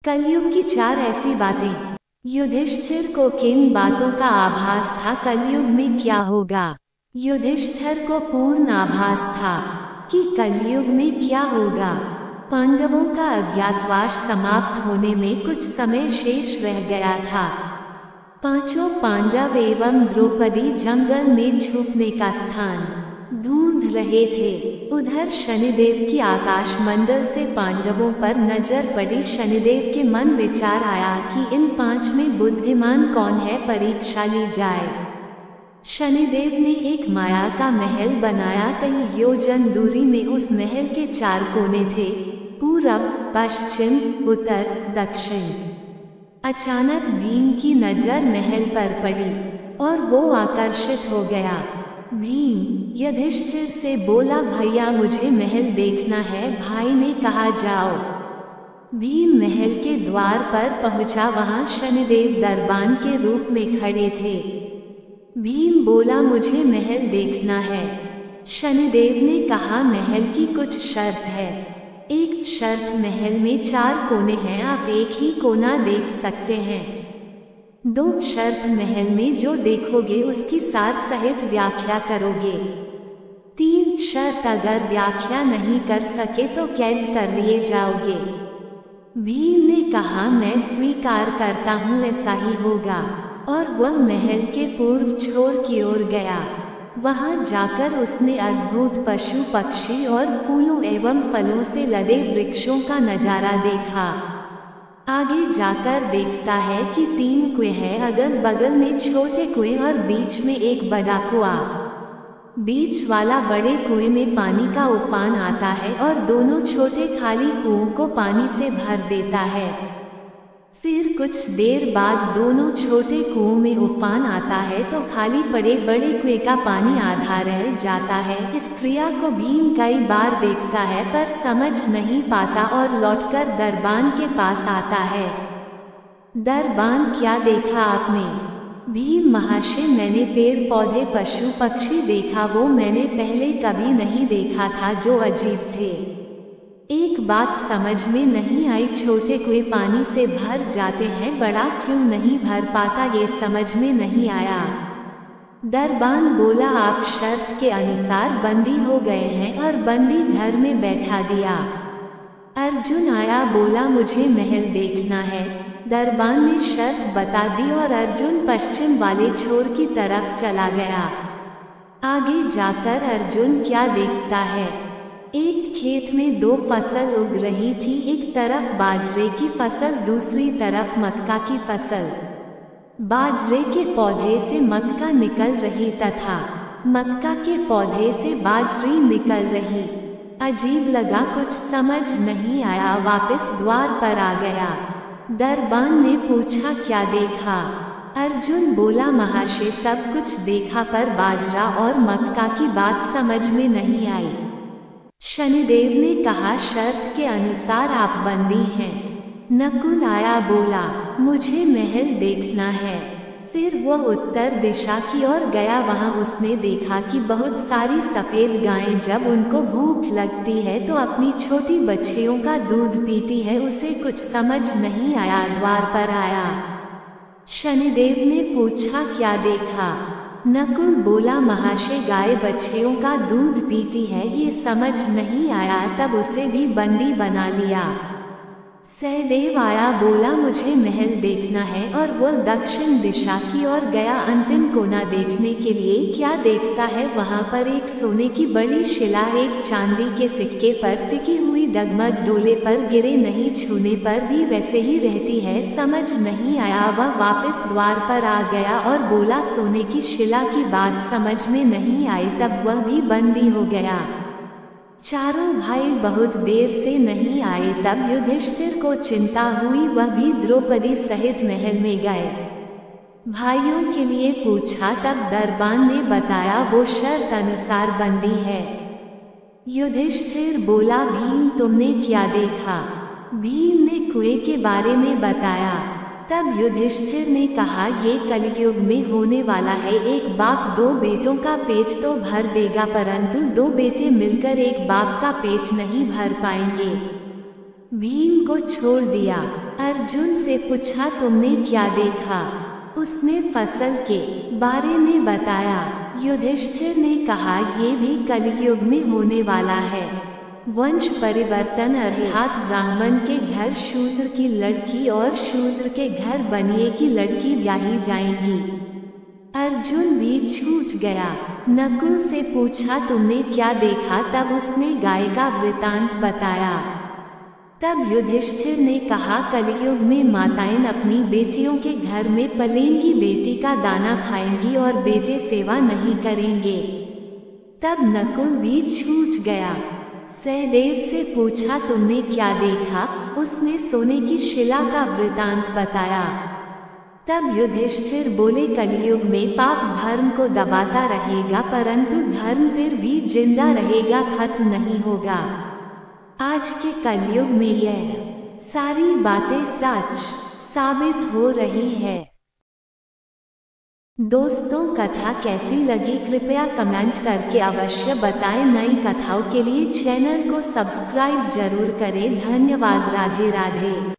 कलयुग की चार ऐसी बातें। युधिष्ठिर को किन बातों का आभास था कलयुग में क्या होगा। युधिष्ठिर को पूर्ण आभास था कि कलयुग में क्या होगा। पांडवों का अज्ञातवास समाप्त होने में कुछ समय शेष रह गया था। पांचों पांडव एवं द्रौपदी जंगल में छुपने का स्थान ढूंढ रहे थे। उधर शनिदेव की आकाश मंडल से पांडवों पर नजर पड़ी। शनिदेव के मन विचार आया कि इन पांच में बुद्धिमान कौन है, परीक्षा ली जाए। शनिदेव ने एक माया का महल बनाया। कई योजन दूरी में उस महल के चार कोने थे, पूरब, पश्चिम, उत्तर, दक्षिण। अचानक भीम की नजर महल पर पड़ी और वो आकर्षित हो गया। भीम युधिष्ठिर से बोला, भैया मुझे महल देखना है। भाई ने कहा जाओ। भीम महल के द्वार पर पहुंचा। वहां शनिदेव दरबान के रूप में खड़े थे। भीम बोला, मुझे महल देखना है। शनिदेव ने कहा, महल की कुछ शर्त है। एक शर्त, महल में चार कोने हैं, आप एक ही कोना देख सकते हैं। दो शर्त, महल में जो देखोगे उसकी सार सहित व्याख्या करोगे। तीन शर्त, अगर व्याख्या नहीं कर सके तो कैद कर लिए जाओगे। भीम ने कहा, मैं स्वीकार करता हूँ, ऐसा ही होगा। और वह महल के पूर्व छोर की ओर गया। वहां जाकर उसने अद्भुत पशु पक्षी और फूलों एवं फलों से लदे वृक्षों का नजारा देखा। आगे जाकर देखता है कि तीन कुएं हैं, अगल बगल में छोटे कुएं और बीच में एक बड़ा कुआं। बीच वाला बड़े कुएं में पानी का उफान आता है और दोनों छोटे खाली कुओं को पानी से भर देता है। फिर कुछ देर बाद दोनों छोटे कुओं में उफान आता है तो खाली पड़े बड़े कुएं का पानी आधा रह जाता है। इस क्रिया को भीम कई बार देखता है पर समझ नहीं पाता और लौटकर दरबान के पास आता है। दरबान, क्या देखा आपने? भीम, महाशय मैंने पेड़ पौधे पशु पक्षी देखा, वो मैंने पहले कभी नहीं देखा था, जो अजीब थे। एक बात समझ में नहीं आई, छोटे कुएं पानी से भर जाते हैं, बड़ा क्यों नहीं भर पाता, ये समझ में नहीं आया। दरबान बोला, आप शर्त के अनुसार बंदी हो गए हैं और बंदी घर में बैठा दिया। अर्जुन आया, बोला मुझे महल देखना है। दरबान ने शर्त बता दी और अर्जुन पश्चिम वाले छोर की तरफ चला गया। आगे जाकर अर्जुन क्या देखता है, एक खेत में दो फसल उग रही थी, एक तरफ बाजरे की फसल, दूसरी तरफ मक्का की फसल। बाजरे के पौधे से मक्का निकल रही तथा मक्का के पौधे से बाजरी निकल रही। अजीब लगा, कुछ समझ नहीं आया, वापस द्वार पर आ गया। दरबान ने पूछा, क्या देखा? अर्जुन बोला, महाशय सब कुछ देखा पर बाजरा और मक्का की बात समझ में नहीं आई। शनिदेव ने कहा, शर्त के अनुसार आप बंदी हैं। नकुल आया, बोला मुझे महल देखना है। फिर वह उत्तर दिशा की ओर गया। वहां उसने देखा कि बहुत सारी सफेद गायें जब उनको भूख लगती है तो अपनी छोटी बच्चियों का दूध पीती है। उसे कुछ समझ नहीं आया, द्वार पर आया। शनिदेव ने पूछा, क्या देखा? नकुल बोला, महाशय गाय बच्चियों का दूध पीती है, ये समझ नहीं आया, तब उसे भी बंदी बना लिया। सहदेव आया, बोला मुझे महल देखना है और वह दक्षिण दिशा की ओर गया अंतिम कोना देखने के लिए। क्या देखता है, वहां पर एक सोने की बड़ी शिला एक चांदी के सिक्के पर टिकी हुई, डगमग डोले पर गिरे नहीं, छूने पर भी वैसे ही रहती है। समझ नहीं आया, वह वापस द्वार पर आ गया और बोला, सोने की शिला की बात समझ में नहीं आई, तब वह भी बंदी हो गया। चारों भाई बहुत देर से नहीं आए, तब युधिष्ठिर को चिंता हुई, वह भी द्रौपदी सहित महल में गए। भाइयों के लिए पूछा, तब दरबान ने बताया वो शर्त अनुसार बंदी है। युधिष्ठिर बोला, भीम तुमने क्या देखा? भीम ने कुएं के बारे में बताया। तब युधिष्ठिर ने कहा, ये कलयुग में होने वाला है, एक बाप दो बेटों का पेट तो भर देगा परंतु दो बेटे मिलकर एक बाप का पेट नहीं भर पाएंगे। भीम को छोड़ दिया। अर्जुन से पूछा तुमने क्या देखा। उसने फसल के बारे में बताया। युधिष्ठिर ने कहा ये भी कलयुग में होने वाला है। वंश परिवर्तन अर्थात ब्राह्मण के घर शूद्र की लड़की और शूद्र के घर बनिए की लड़की ब्याही जाएंगी। अर्जुन भी छूट गया। नकुल से पूछा तुमने क्या देखा, तब उसने गाय का वृतांत बताया। तब युधिष्ठिर ने कहा कलयुग में माताएं अपनी बेटियों के घर में पलेंगी, बेटी का दाना खाएंगी और बेटे सेवा नहीं करेंगे। तब नकुल भी छूट गया। सहदेव से पूछा तुमने क्या देखा, उसने सोने की शिला का वृतांत बताया। तब युधिष्ठिर बोले कलयुग में पाप धर्म को दबाता रहेगा, परंतु धर्म फिर भी जिंदा रहेगा, खत्म नहीं होगा। आज के कलयुग में यह सारी बातें सच साबित हो रही है। दोस्तों, कथा कैसी लगी कृपया कमेंट करके अवश्य बताएं। नई कथाओं के लिए चैनल को सब्सक्राइब जरूर करें। धन्यवाद। राधे राधे।